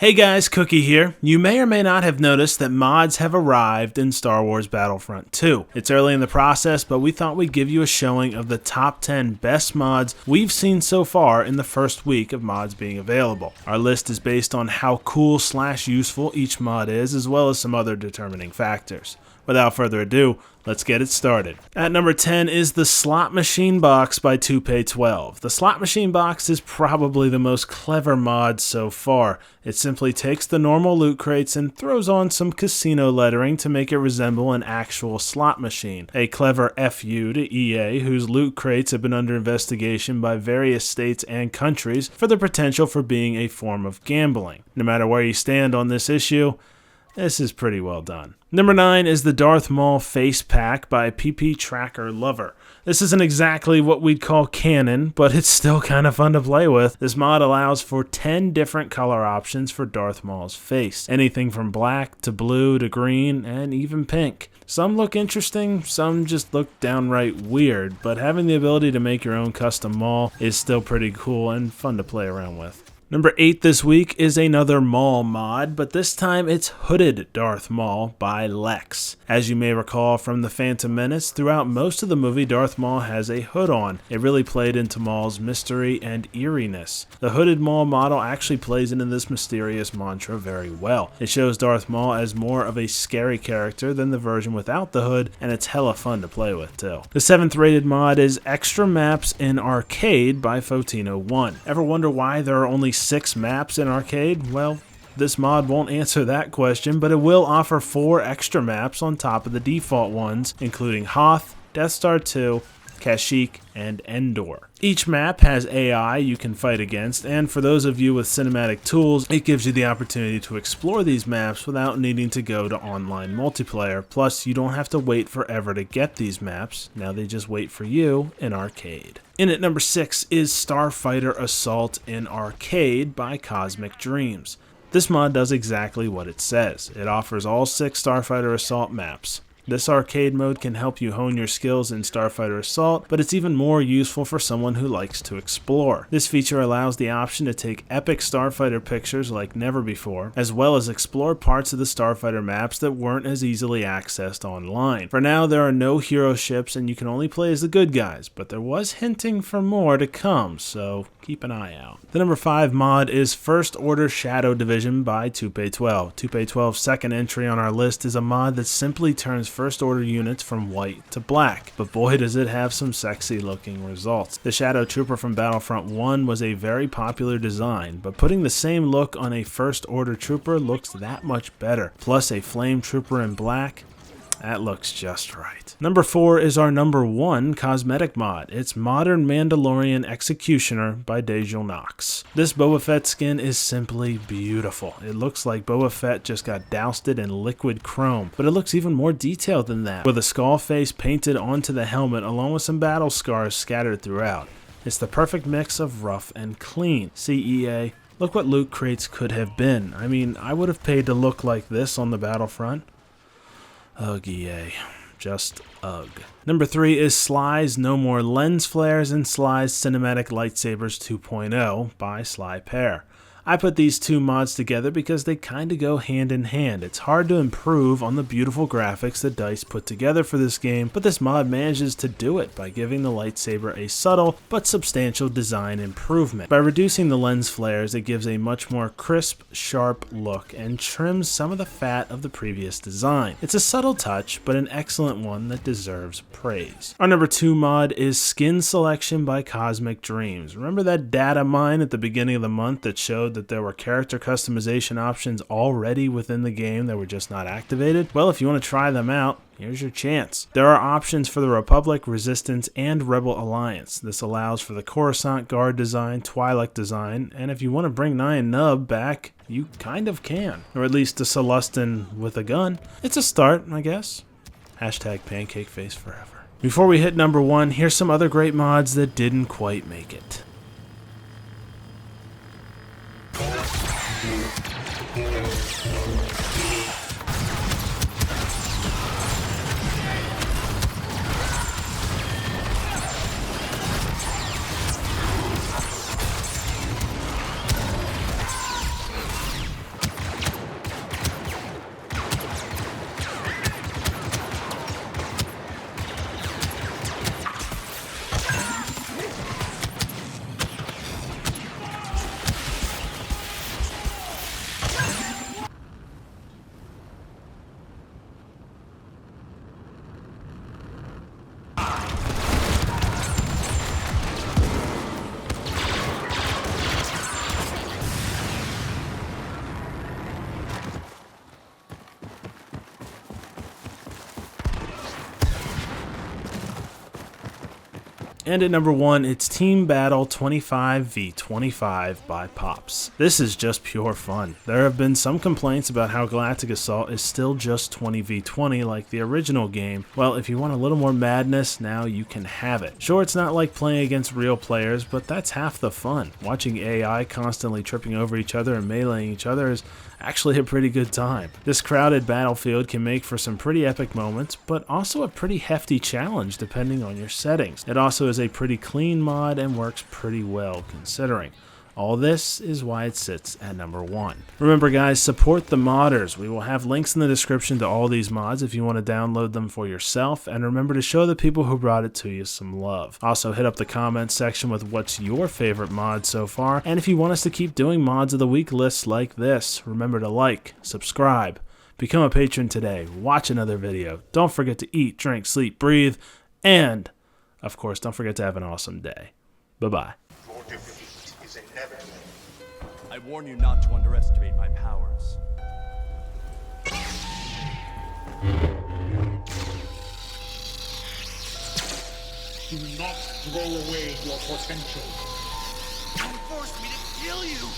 Hey guys, Cookie here. You may or may not have noticed that mods have arrived in Star Wars Battlefront 2. It's early in the process, but we thought we'd give you a showing of the top 10 best mods we've seen so far in the first week of mods being available. Our list is based on how cool/useful each mod is, as well as some other determining factors. Without further ado, let's get it started. At number 10 is the Slot Machine Box by 2Pay12. The Slot Machine Box is probably the most clever mod so far. It simply takes the normal loot crates and throws on some casino lettering to make it resemble an actual slot machine. A clever FU to EA, whose loot crates have been under investigation by various states and countries for the potential for being a form of gambling. No matter where you stand on this issue, this is pretty well done. Number 9 is the Darth Maul Face Pack by PP Tracker Lover. This isn't exactly what we'd call canon, but it's still kind of fun to play with. This mod allows for 10 different color options for Darth Maul's face. Anything from black to blue to green and even pink. Some look interesting, some just look downright weird, but having the ability to make your own custom Maul is still pretty cool and fun to play around with. Number 8 this week is another Maul mod, but this time it's Hooded Darth Maul by Lex. As you may recall from The Phantom Menace, throughout most of the movie Darth Maul has a hood on. It really played into Maul's mystery and eeriness. The Hooded Maul model actually plays into this mysterious mantra very well. It shows Darth Maul as more of a scary character than the version without the hood, and it's hella fun to play with too. The 7th rated mod is Extra Maps in Arcade by Fotino1. Ever wonder why there are only 6 maps in Arcade? Well, this mod won't answer that question, but it will offer 4 extra maps on top of the default ones, including Hoth, Death Star 2, Kashyyyk, and Endor. Each map has AI you can fight against, and for those of you with cinematic tools, it gives you the opportunity to explore these maps without needing to go to online multiplayer. Plus, you don't have to wait forever to get these maps. Now they just wait for you in Arcade. In at number 6 is Starfighter Assault in Arcade by COSMICDREAMS. This mod does exactly what it says. It offers all 6 Starfighter Assault maps. This arcade mode can help you hone your skills in Starfighter Assault, but it's even more useful for someone who likes to explore. This feature allows the option to take epic Starfighter pictures like never before, as well as explore parts of the Starfighter maps that weren't as easily accessed online. For now, there are no hero ships and you can only play as the good guys, but there was hinting for more to come, so keep an eye out. The number 5 mod is First Order Shadow Division by 2Pay12. 2Pay12's second entry on our list is a mod that simply turns First Order units from white to black, but boy does it have some sexy looking results. The Shadow Trooper from Battlefront 1 was a very popular design, but putting the same look on a First Order Trooper looks that much better. Plus a Flame Trooper in black, that looks just right. Number 4 is our number 1 cosmetic mod. It's Modern Mandalorian Executioner by DEGGIAL. This Boba Fett skin is simply beautiful. It looks like Boba Fett just got doused in liquid chrome, but it looks even more detailed than that, with a skull face painted onto the helmet along with some battle scars scattered throughout. It's the perfect mix of rough and clean. CEA, look what loot crates could have been. I mean, I would have paid to look like this on the Battlefront. Ugh, EA. Just ugh. Number 3 is SLY'S No More Lens Flares and SLY'S Cinematic Lightsabers 2.0 by SLYPEAR. I put these 2 mods together because they kinda go hand in hand. It's hard to improve on the beautiful graphics that DICE put together for this game, but this mod manages to do it by giving the lightsaber a subtle but substantial design improvement. By reducing the lens flares, it gives a much more crisp, sharp look and trims some of the fat of the previous design. It's a subtle touch, but an excellent one that deserves praise. Our number 2 mod is Skin Selection by COSMICDREAMS. Remember that data mine at the beginning of the month that showed that there were character customization options already within the game that were just not activated? Well, if you want to try them out, here's your chance. There are options for the Republic, Resistance, and Rebel Alliance. This allows for the Coruscant Guard design, Twi'lek design, and if you want to bring Nyan Nub back, you kind of can. Or at least a Celestin with a gun. It's a start, I guess. Hashtag pancake face forever. Before we hit number 1, here's some other great mods that didn't quite make it. And at number 1, it's Team Battle 25v25 by Pops. This is just pure fun. There have been some complaints about how Galactic Assault is still just 20v20 like the original game. Well, if you want a little more madness, now you can have it. Sure, it's not like playing against real players, but that's half the fun. Watching AI constantly tripping over each other and meleeing each other is actually a pretty good time. This crowded battlefield can make for some pretty epic moments, but also a pretty hefty challenge depending on your settings. It also is a pretty clean mod and works pretty well considering. All this is why it sits at number 1. Remember guys, support the modders. We will have links in the description to all these mods if you want to download them for yourself, and remember to show the people who brought it to you some love. Also hit up the comments section with what's your favorite mod so far, and if you want us to keep doing mods of the week lists like this, remember to like, subscribe, become a patron today, watch another video, don't forget to eat, drink, sleep, breathe, and of course don't forget to have an awesome day. Bye-bye. I warn you not to underestimate my powers. Do not throw away your potential. Don't force me to kill you!